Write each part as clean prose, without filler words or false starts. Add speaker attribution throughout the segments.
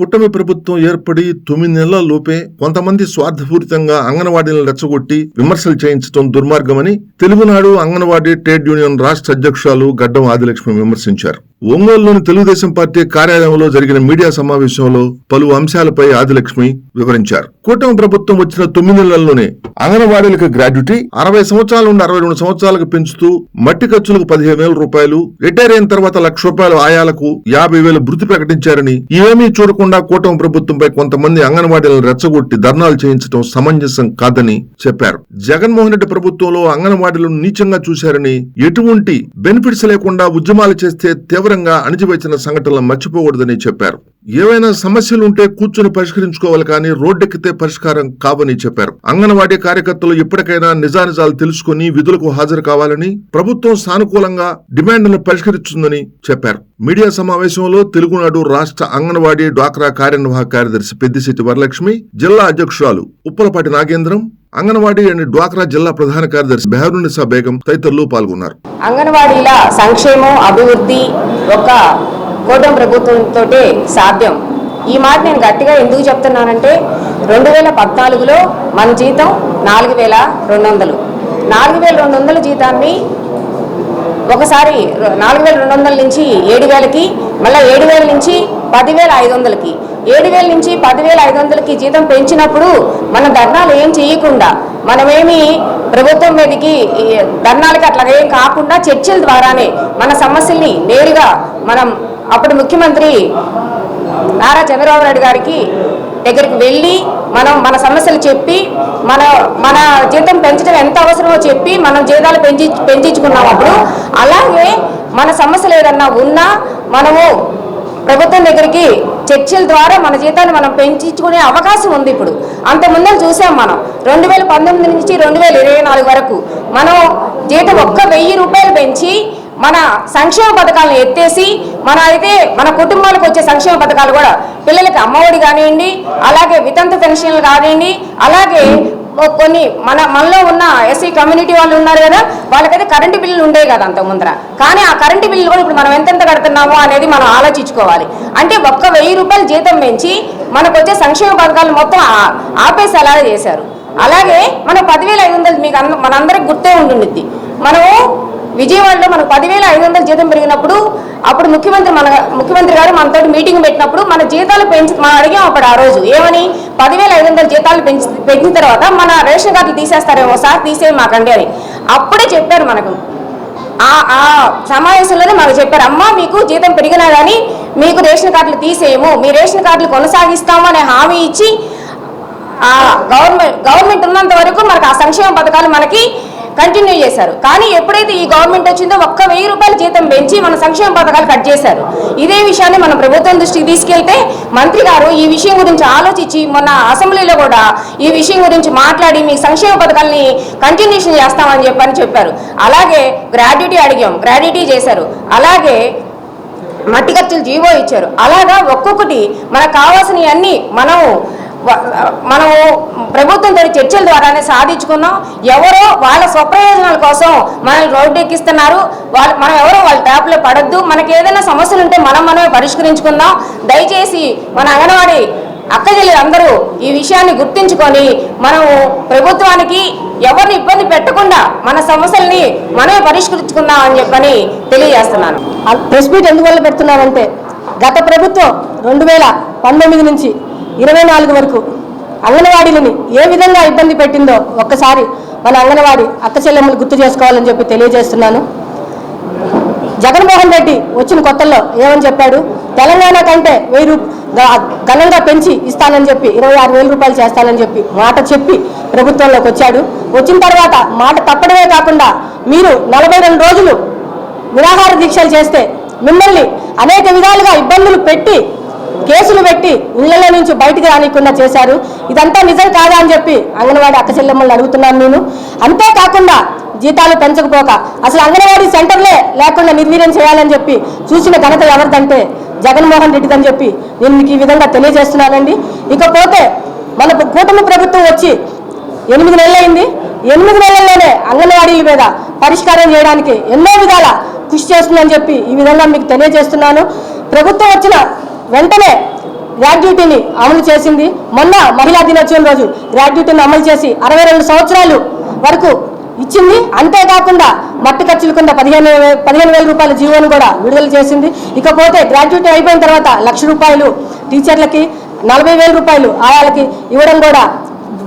Speaker 1: కూటమి ప్రభుత్వం ఏర్పడి 9 నెలల లోపే కొంతమంది స్వార్థపూరితంగా అంగన్వాడీలను రెచ్చగొట్టి విమర్శలు చేయించడం దుర్మార్గమని తెలుగునాడు అంగన్వాడీ ట్రేడ్ యూనియన్ రాష్ట్ర అధ్యక్షురాలు గడ్డం ఆదిలక్ష్మి విమర్శించారు. ఒంగోలులోని తెలుగుదేశం పార్టీ కార్యాలయంలో జరిగిన మీడియా సమావేశంలో పలు అంశాలపై ఆదిలక్ష్మి వివరించారు. కూటమి ప్రభుత్వం వచ్చిన 9 నెలల్లోనే అంగన్వాడీలకు గ్రాడ్యుటీ 60 సంవత్సరాల నుండి 62 సంవత్సరాలకు పెంచుతూ మట్టి ఖర్చులకు 15,000 రూపాయలు, రిటైర్ అయిన తర్వాత ₹1,00,000 ఆయాలకు 50,000 భృతి ప్రకటించారని, ఇవేమీ చూడకుండా కూటమి ప్రభుత్వంపై కొంతమంది అంగన్వాడీలను రెచ్చగొట్టి ధర్నాలు చేయించడం సమంజసం కాదని చెప్పారు. జగన్మోహన్ రెడ్డి ప్రభుత్వంలో అంగన్వాడీలను నీచంగా చూశారని, ఎటువంటి బెనిఫిట్స్ లేకుండా ఉద్యమాలు చేస్తే తీవ్రంగా అణిచివేసిన సంఘటనలు మర్చిపోకూడదని చెప్పారు. ఏవైనా సమస్యలుంటే కూర్చొని పరిష్కరించుకోవాలి కానీ రోడ్డెక్కితే పరిష్కారం కావని చెప్పారు. అంగన్వాడీ కార్యకర్తలు ఇప్పటికైనా నిజానిజాలు తెలుసుకుని విధులకు హాజరు కావాలని, ప్రభుత్వం సానుకూలంగా డిమాండ్లను పరిష్కరిస్తుందని చెప్పారు. మీడియా సమావేశంలో తెలుగునాడు రాష్ట్ర అంగన్వాడీ డ్వాక్రా కార్యనిర్వాహక కార్యదర్శి పెద్దిశెట్టి వరలక్ష్మి, జిల్లా అధ్యక్షురాలు ఉప్పలపాటి నాగేంద్రం, అంగన్వాడీ అండ్ డ్వాక్రా జిల్లా ప్రధాన కార్యదర్శి బెహరునిసా బేగం తదితరులు పాల్గొన్నారు.
Speaker 2: అంగన్వాడీల సంక్షేమం అభివృద్ధి ఒక కూటమి ప్రభుత్వంతో సాధ్యం. ఈ మాట నేను గట్టిగా ఎందుకు చెప్తున్నానంటే 2014లో మన జీతం 4,200. 4,200 జీతాన్ని ఒకసారి 4,200 నుంచి 7,000కి, మళ్ళీ 7,000 నుంచి 10,500కి, 7,000 నుంచి 10,500కి జీతం పెంచినప్పుడు మన ధర్నాలు ఏం చేయకుండా, మనమేమి ప్రభుత్వం మీదకి ధర్నాలకి అట్లా ఏం కాకుండా చర్చల ద్వారానే మన సమస్యల్ని నేరుగా మనం అప్పుడు ముఖ్యమంత్రి నారా చంద్రబాబు నాయుడు గారికి దగ్గరికి వెళ్ళి మనం మన సమస్యలు చెప్పి మన జీతం పెంచడం ఎంత అవసరమో చెప్పి మనం జీతాలు పెంచుకున్నాం. అప్పుడు అలాగే మన సమస్యలు ఏదన్నా ఉన్నా మనము ప్రభుత్వం దగ్గరికి చర్చల ద్వారా మన జీతాన్ని మనం పెంచుకునే అవకాశం ఉంది. ఇప్పుడు అంత ముందర చూసాం మనం 2019 నుంచి 2024 వరకు మనం జీతం 1,000 రూపాయలు పెంచి మన సంక్షేమ పథకాలను ఎత్తేసి మన కుటుంబాలకు వచ్చే సంక్షేమ పథకాలు కూడా పిల్లలకి అమ్మఒడి కానివ్వండి, అలాగే వితంతు పెన్షన్లు కానివ్వండి, అలాగే కొన్ని మనలో ఉన్న ఎస్సీ కమ్యూనిటీ వాళ్ళు ఉన్నారు కదా, వాళ్ళకైతే కరెంటు బిల్లులు ఉండేవి కదా అంత ముందర. కానీ ఆ కరెంటు బిల్లులు కూడా ఇప్పుడు మనం ఎంతెంత కడుతున్నామో అనేది మనం ఆలోచించుకోవాలి. అంటే 1,000 రూపాయలు జీతం పెంచి మనకు వచ్చే సంక్షేమ పథకాలు మొత్తం ఆపేసి అలాగే చేశారు. అలాగే మనం 10,500 మీకు మనందరికి గుర్తే ఉండుండిద్ది. మనము విజయవాడలో మనకు 10,500 జీతం పెరిగినప్పుడు అప్పుడు ముఖ్యమంత్రి గారు మనతో మీటింగ్ పెట్టినప్పుడు మన జీతాలు మనం అడిగాం. అప్పుడు ఆ రోజు ఏమని, 10,500 జీతాలు పెంచిన తర్వాత మన రేషన్ కార్డులు తీసేస్తారేమో సార్, తీసేయి మాకండి అని అప్పుడే చెప్పారు. మనకు ఆ సమావేశంలోనే మనకు చెప్పారు, అమ్మ మీకు జీతం పెరిగినా కానీ మీకు రేషన్ కార్డులు తీసేయము, మీ రేషన్ కార్డులు కొనసాగిస్తాము అనే హామీ ఇచ్చి గవర్నమెంట్ ఉన్నంత వరకు మనకు ఆ సంక్షేమ పథకాలు మనకి కంటిన్యూ చేశారు. కానీ ఎప్పుడైతే ఈ గవర్నమెంట్ వచ్చిందో 1,000 రూపాయల జీతం పెంచి మన సంక్షేమ పథకాలు కట్ చేశారు. ఇదే విషయాన్ని మనం ప్రభుత్వం దృష్టికి తీసుకెళ్తే మంత్రి గారు ఈ విషయం గురించి ఆలోచించి మొన్న అసెంబ్లీలో కూడా ఈ విషయం గురించి మాట్లాడి మీ సంక్షేమ పథకాలని కంటిన్యూషన్ చేస్తామని చెప్పారు. అలాగే గ్రాడ్యుటీ అడిగాం, గ్రాడ్యుటీ చేశారు. అలాగే మట్టి ఖర్చులు జీవో ఇచ్చారు. అలాగా ఒక్కొక్కటి మనకు కావాల్సినవన్నీ మనము ప్రభుత్వంతో చర్చల ద్వారానే సాధించుకున్నాం. ఎవరో వాళ్ళ స్వప్రయోజనాల కోసం మనల్ని రోడ్డు ఎక్కిస్తున్నారు. మనం ఎవరో వాళ్ళ ట్యాప్లో పడద్దు. మనకి ఏదైనా సమస్యలు ఉంటే మనమే పరిష్కరించుకుందాం. దయచేసి మన అంగన్వాడీ అక్కచెల్లెలందరూ ఈ విషయాన్ని గుర్తించుకొని మనము ప్రభుత్వానికి ఎవరిని ఇబ్బంది పెట్టకుండా మన సమస్యల్ని మనమే పరిష్కరించుకుందాం అని చెప్పని తెలియజేస్తున్నాను.
Speaker 3: ప్రెస్ మీట్ ఎందువల్ల పెడుతున్నానంటే, గత ప్రభుత్వం 2019 నుంచి 24 వరకు అంగన్వాడీలని ఏ విధంగా ఇబ్బంది పెట్టిందో ఒక్కసారి మన అంగన్వాడీ అక్క చెల్లెమ్మలు గుర్తు చేసుకోవాలని చెప్పి తెలియజేస్తున్నాను. జగన్మోహన్ రెడ్డి వచ్చిన కొత్తల్లో ఏమని చెప్పాడు, తెలంగాణ కంటే 1000 ఘనంగా పెంచి ఇస్తానని చెప్పి 26,000 రూపాయలు చేస్తానని చెప్పి మాట చెప్పి ప్రభుత్వంలోకి వచ్చాడు. వచ్చిన తర్వాత మాట తప్పడమే కాకుండా మీరు 42 రోజులు నిరాహార దీక్షలు చేస్తే మిమ్మల్ని అనేక విధాలుగా ఇబ్బందులు పెట్టి కేసులు పెట్టి ఇళ్లలో నుంచి బయటికి రానికుండా చేశారు. ఇదంతా నిజం కాదా అని చెప్పి అంగన్వాడీ అక్క చెల్లెమ్మల్ని అడుగుతున్నాను నేను. అంతేకాకుండా జీతాలు పెంచకపోక అసలు అంగన్వాడీ సెంటర్లే లేకుండా నిర్వీర్యం చేయాలని చెప్పి చూసిన ఘనత ఎవరిదంటే జగన్మోహన్ రెడ్డిదని చెప్పి నేను మీకు ఈ విధంగా తెలియజేస్తున్నానండి. ఇకపోతే మన కూటమి ప్రభుత్వం వచ్చి 8 నెలలైంది. 8 నెలల్లోనే అంగన్వాడీల మీద పరిష్కారం చేయడానికి ఎన్నో విధాల కృషి చేస్తుందని చెప్పి ఈ విధంగా మీకు తెలియజేస్తున్నాను. ప్రభుత్వం వచ్చిన వెంటనే గ్రాడ్యుయేటీని అమలు చేసింది. మొన్న మహిళా దినోత్సవం రోజు గ్రాడ్యుయేటీని అమలు చేసి 62 సంవత్సరాలు వరకు ఇచ్చింది. అంతేకాకుండా మట్టి ఖర్చుల కింద 15,000 రూపాయల జీవోను కూడా విడుదల చేసింది. ఇకపోతే గ్రాడ్యుయేట్ అయిపోయిన తర్వాత ₹1,00,000 టీచర్లకి, 40,000 రూపాయలు ఆయాలకి ఇవ్వడం కూడా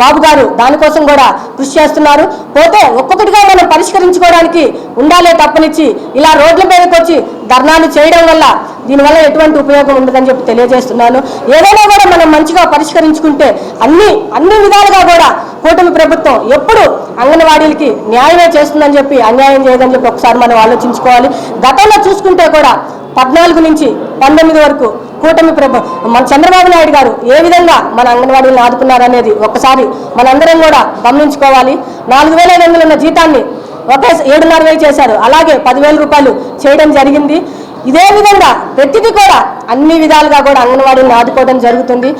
Speaker 3: బాబు గారు దానికోసం కూడా కృషి చేస్తున్నారు. పోతే ఒక్కొక్కటిగా మనం పరిష్కరించుకోవడానికి ఉండాలే తప్పనిచ్చి ఇలా రోడ్ల మీదకి వచ్చి ధర్నాలు చేయడం వల్ల దీనివల్ల ఎటువంటి ఉపయోగం ఉండదని చెప్పి తెలియజేస్తున్నాను. ఏదైనా కూడా మనం మంచిగా పరిష్కరించుకుంటే అన్ని విధాలుగా కూడా కూటమి ప్రభుత్వం ఎప్పుడు అంగన్వాడీలకి న్యాయమే చేస్తుందని చెప్పి అన్యాయం చేయదని చెప్పి ఒకసారి మనం ఆలోచించుకోవాలి. గతంలో చూసుకుంటే కూడా 14 నుంచి 19 వరకు కూటమి మన చంద్రబాబు నాయుడు గారు ఏ విధంగా మన అంగన్వాడీలను ఆదుకున్నారనేది ఒక్కసారి మనందరం కూడా గమనించుకోవాలి. 4,500 ఉన్న జీతాన్ని ఒకే 7,500 చేశారు. అలాగే 10,000 రూపాయలు చేయడం జరిగింది. ఇదే విధంగా ప్రతిదీ కూడా అన్ని విధాలుగా కూడా అంగన్వాడీని ఆదుకోవడం జరుగుతుంది.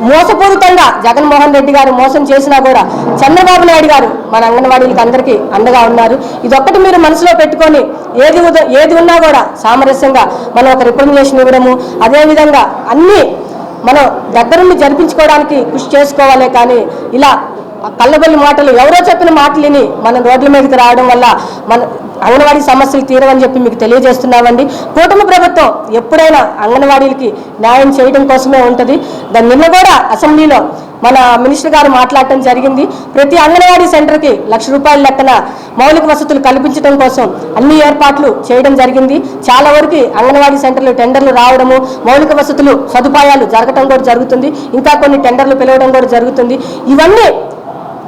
Speaker 3: మోసపూరితంగా జగన్మోహన్ రెడ్డి గారు మోసం చేసినా కూడా చంద్రబాబు నాయుడు గారు మన అంగన్వాడీలకు అందరికీ అండగా ఉన్నారు. ఇదొక్కటి మీరు మనసులో పెట్టుకొని ఏది ఉన్నా కూడా సామరస్యంగా మనం ఒక రిప్రజెంటేషన్ ఇవ్వడము, అదేవిధంగా అన్నీ మనం దగ్గరుండి జరిపించుకోవడానికి కృషి చేసుకోవాలే. కానీ ఇలా కళ్ళబొల్లి మాటలు ఎవరో చెప్పిన మాటలు విని మనం రోడ్ల మీదకి రావడం వల్ల మన అంగన్వాడీ సమస్యలు తీరవని చెప్పి మీకు తెలియజేస్తున్నామండి. కూటమి ప్రభుత్వం ఎప్పుడైనా అంగన్వాడీలకి న్యాయం చేయడం కోసమే ఉంటుంది. నిన్న కూడా అసెంబ్లీలో మన మినిస్టర్ గారు మాట్లాడటం జరిగింది. ప్రతి అంగన్వాడీ సెంటర్కి ₹1,00,000 లెక్కన మౌలిక వసతులు కల్పించడం కోసం అన్ని ఏర్పాట్లు చేయడం జరిగింది. చాలా వరకు అంగన్వాడీ సెంటర్లు టెండర్లు రావడము, మౌలిక వసతులు సదుపాయాలు జరగడం కూడా జరుగుతుంది. ఇంకా కొన్ని టెండర్లు పిలవడం కూడా జరుగుతుంది. ఇవన్నీ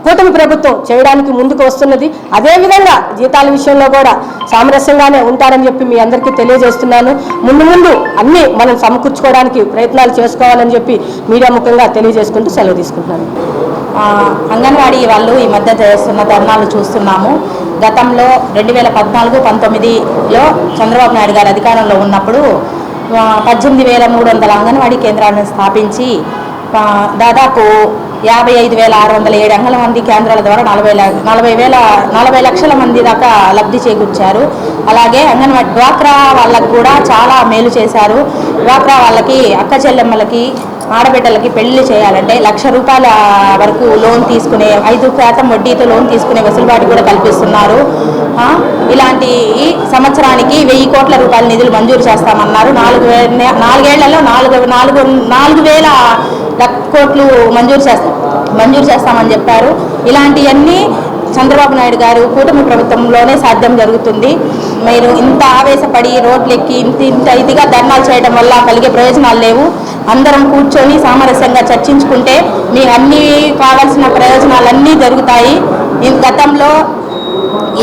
Speaker 3: కూటమి ప్రభుత్వం చేయడానికి ముందుకు వస్తున్నది. అదేవిధంగా జీతాల విషయంలో కూడా సామరస్యంగానే ఉంటారని చెప్పి మీ అందరికీ తెలియజేస్తున్నాను. ముందు అన్నీ మనం సమకూర్చుకోవడానికి ప్రయత్నాలు చేసుకోవాలని చెప్పి మీడియా ముఖంగా తెలియజేసుకుంటూ సెలవు తీసుకుంటున్నాను.
Speaker 4: అంగన్వాడీ వాళ్ళు ఈ మధ్య చేస్తున్న ధర్నాలు చూస్తున్నాము. గతంలో 2014-19లో చంద్రబాబు నాయుడు గారు అధికారంలో ఉన్నప్పుడు 18,300 అంగన్వాడీ కేంద్రాలను స్థాపించి దాదాపు 55,607 అంగన్వాడీ కేంద్రాల ద్వారా 40 లక్షల మంది దాకా లబ్ధి చేకూర్చారు. అలాగే అంగన్వాడీ డ్వాక్రా వాళ్ళకు కూడా చాలా మేలు చేశారు. డ్వాక్రా వాళ్ళకి, అక్క చెల్లెమ్మలకి, ఆడబిడ్డలకి పెళ్లి చేయాలంటే ₹1,00,000 వరకు లోన్ తీసుకునే 5% వడ్డీతో లోన్ తీసుకునే వెసులుబాటు కూడా కల్పిస్తున్నారు. ఇలాంటి సంవత్సరానికి ₹1,000 కోట్ల నిధులు మంజూరు చేస్తామన్నారు. 4 ఏళ్లలో 4,000 కోట్లు మంజూరు చేస్తామని చెప్పారు. ఇలాంటివన్నీ చంద్రబాబు నాయుడు గారు కూటమి ప్రభుత్వంలోనే సాధ్యం జరుగుతుంది. మీరు ఇంత ఆవేశపడి రోడ్లెక్కి ఇంత ఇదిగా ధర్నాలు చేయడం వల్ల కలిగే ప్రయోజనాలు లేవు. అందరం కూర్చొని సామరస్యంగా చర్చించుకుంటే మీ అన్ని కావాల్సిన ప్రయోజనాలన్నీ జరుగుతాయి. గతంలో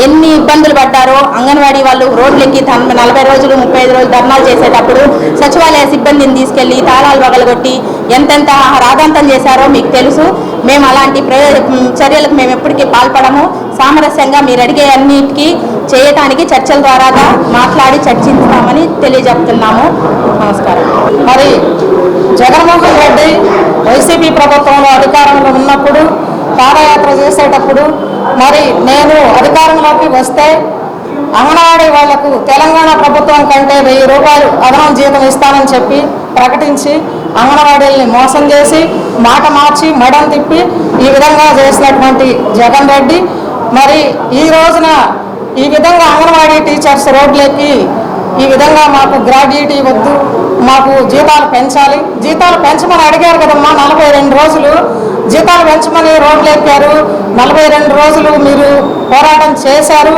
Speaker 4: ఎన్ని ఇబ్బందులు పడ్డారో అంగన్వాడీ వాళ్ళు రోడ్లెక్కి 40 రోజులు 35 రోజులు ధర్నాలు చేసేటప్పుడు సచివాలయ సిబ్బందిని తీసుకెళ్లి తాళాలు పగలగొట్టి ఎంతెంత రాద్ధాంతం చేశారో మీకు తెలుసు. మేము అలాంటి చర్యలకు మేము ఎప్పటికీ పాల్పడము. సామరస్యంగా మీరు అడిగే అన్నిటికీ చేయటానికి చర్చల ద్వారా మాట్లాడి చర్చిస్తామని తెలియజెప్తున్నాము. నమస్కారం.
Speaker 3: మరి జగన్మోహన్ రెడ్డి వైసీపీ ప్రభుత్వంలో అధికారంలో ఉన్నప్పుడు పాదయాత్ర చేసేటప్పుడు మరి నేను అధికారంలోకి వస్తే అంగన్వాడీ వాళ్లకు తెలంగాణ ప్రభుత్వం కంటే ₹1,000 అదనం జీతం ఇస్తానని చెప్పి ప్రకటించి అంగన్వాడీల్ని మోసం చేసి మాట మార్చి మడం తిప్పి ఈ విధంగా చేసినటువంటి జగన్ రెడ్డి మరి ఈ రోజున ఈ విధంగా అంగన్వాడీ టీచర్స్ రోడ్లెక్కి ఈ విధంగా మాకు గ్రాడ్యుయేటీ వద్దు, మాకు జీతాలు పెంచాలి, జీతాలు పెంచమని అడిగారు కదమ్మా. 42 రోజులు జీతాలు పెంచమని రోడ్లు ఎక్కారు. 42 రోజులు మీరు పోరాటం చేశారు.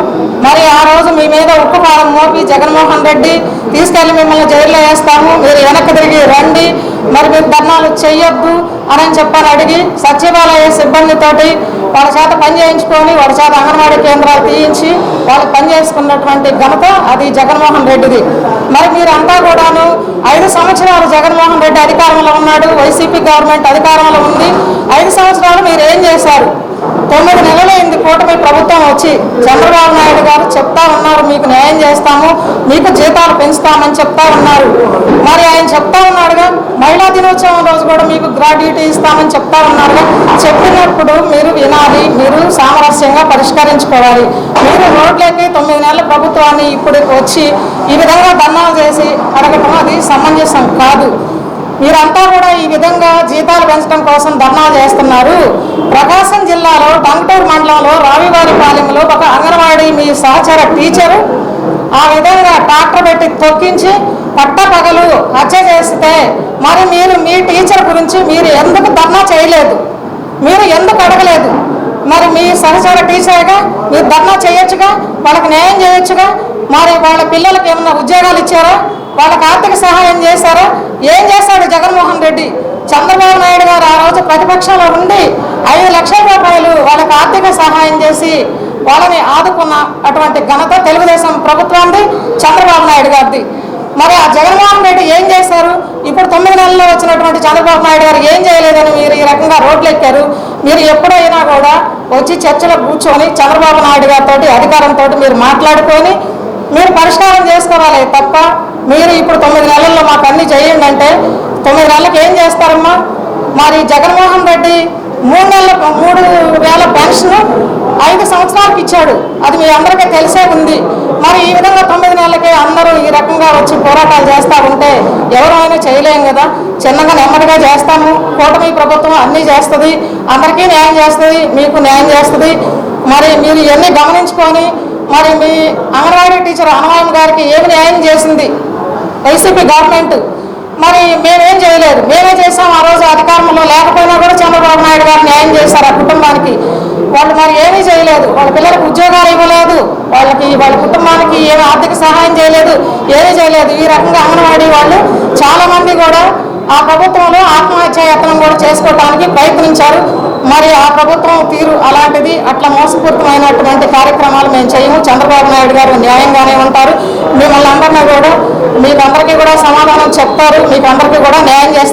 Speaker 3: మరి ఆ రోజు మీ మీద ఉక్కుపాదం మోపి జగన్మోహన్ రెడ్డి తీసుకెళ్లి మిమ్మల్ని జైల్లో వేస్తాము, మీరు వెనక్కి తిరిగి రండి, మరి మీరు ధర్నాలు చెయ్యొద్దు అని చెప్పని అడిగి సచివాలయ సిబ్బందితోటి వాళ్ళ చేత పని చేయించుకొని వాళ్ళ చేత అంగన్వాడీ కేంద్రాలు తీయించి వాళ్ళు పని చేసుకున్నటువంటి ఘనత అది జగన్మోహన్ రెడ్డిది. మరి మీరంతా కూడాను 5 సంవత్సరాలు జగన్మోహన్ రెడ్డి అధికారంలో ఉన్నాడు, వైసీపీ గవర్నమెంట్ అధికారంలో ఉంది. 5 సంవత్సరాలు మీరు ఏం చేశారు? 9 నెలలైంది కూటమి ప్రభుత్వం వచ్చి. చంద్రబాబు నాయుడు గారు చెప్తా ఉన్నారు మీకు న్యాయం చేస్తాము, మీకు జీతాలు పెంచుతామని చెప్తా ఉన్నారు. మరి ఆయన చెప్తా ఉన్నాడుగా మహిళా దినోత్సవం రోజు కూడా మీకు గ్రాడ్యుయేటీ ఇస్తామని చెప్తా ఉన్నారుగా. చెప్పినప్పుడు మీరు వినాలి, మీరు సామరస్యంగా పరిష్కరించుకోవాలి. మీరు రోడ్లకి 9 నెలల ప్రభుత్వాన్ని ఇప్పుడు వచ్చి ఈ విధంగా ధర్నాలు చేసి అడగటం అది సమంజసం కాదు.
Speaker 5: మీరంతా కూడా ఈ విధంగా జీతాలు పెంచడం కోసం ధర్నా చేస్తున్నారు. ప్రకాశం జిల్లాలో టంగుటూరు మండలంలో రావివారిపాలెంలో ఒక అంగన్వాడీ మీ సహచర టీచరు ఆ విధంగా ట్రాక్టర్ పెట్టి తొక్కించి పట్టపగలు హత్య చేస్తే మరి మీరు మీ టీచర్ గురించి మీరు ఎందుకు ధర్నా చేయలేదు? మీరు ఎందుకు అడగలేదు? మరి మీ సహచర టీచర్గా మీరు ధర్నా చేయొచ్చుగా, వాళ్ళకి న్యాయం చేయొచ్చుగా. మరి వాళ్ళ పిల్లలకి ఏమన్నా ఉద్యోగాలు ఇచ్చారా? వాళ్ళకి ఆర్థిక సహాయం చేశారా? ఏం చేశాడు జగన్మోహన్ రెడ్డి? చంద్రబాబు నాయుడు గారు ఆ రోజు ప్రతిపక్షంలో ఉండి 5 లక్షల రూపాయలు వాళ్ళకి ఆర్థిక సహాయం చేసి వాళ్ళని ఆదుకున్న అటువంటి ఘనత తెలుగుదేశం ప్రభుత్వాన్ని, చంద్రబాబు నాయుడు గారిది. మరి ఆ జగన్మోహన్ రెడ్డి ఏం చేశారు? ఇప్పుడు 9 నెలల్లో వచ్చినటువంటి చంద్రబాబు నాయుడు గారు ఏం చేయలేదని మీరు ఈ రకంగా రోడ్లు ఎక్కారు. మీరు ఎప్పుడైనా కూడా వచ్చి చర్చలో కూర్చొని చంద్రబాబు నాయుడు గారితో అధికారంతో మీరు మాట్లాడుకొని మీరు పరిష్కారం చేసుకోవాలి తప్ప మీరు ఇప్పుడు 9 నెలల్లో మాకు అన్ని చేయండి అంటే 9 నెలలకు ఏం చేస్తారమ్మా? మరి జగన్మోహన్ రెడ్డి 3,000 పెన్షన్ 5 సంవత్సరాలకు ఇచ్చాడు. అది మీ అందరికీ తెలిసే ఉంది. మరి ఈ విధంగా 9 నెలలకే అందరూ ఈ రకంగా వచ్చి పోరాటాలు చేస్తూ ఉంటే ఎవరైనా చేయలేం కదా. చిన్నగా నెమ్మదిగా చేస్తాము. కూటమి ప్రభుత్వం అన్నీ చేస్తుంది, అందరికీ న్యాయం చేస్తుంది, మీకు న్యాయం చేస్తుంది. మరి మీరు ఇవన్నీ గమనించుకొని మరి మీ అంగన్వాడీ టీచర్ అన్నవాయం గారికి ఏమి న్యాయం చేసింది వైసీపీ గవర్నమెంట్? మరి మేమేం చేయలేదు. మేమే చేసాం. ఆ రోజు అధికారంలో లేకపోయినా కూడా చంద్రబాబు నాయుడు గారు న్యాయం చేశారు ఆ కుటుంబానికి. వాళ్ళు మరి ఏమీ చేయలేదు. వాళ్ళ పిల్లలకు ఉద్యోగాలు ఇవ్వలేదు, వాళ్ళ కుటుంబానికి ఏమి ఆర్థిక సహాయం చేయలేదు, ఏమీ చేయలేదు. ఈ రకంగా అంగన్వాడీ వాళ్ళు చాలామంది కూడా ఆ ప్రభుత్వంలో ఆత్మహత్య యత్నం కూడా చేసుకోవడానికి ప్రయత్నించారు. మరి ఆ ప్రభుత్వం తీరు అలాంటిది. అట్లా మోసపూరితమైనటువంటి కార్యక్రమాలు మేము చేయము. చంద్రబాబు నాయుడు గారు న్యాయంగానే ఉంటారు. మిమ్మల్ని అందరినీ కూడా మీకు అందరికీ కూడా సమాధానం చెప్తారు, మీకు అందరికీ కూడా న్యాయం చేస్తారు.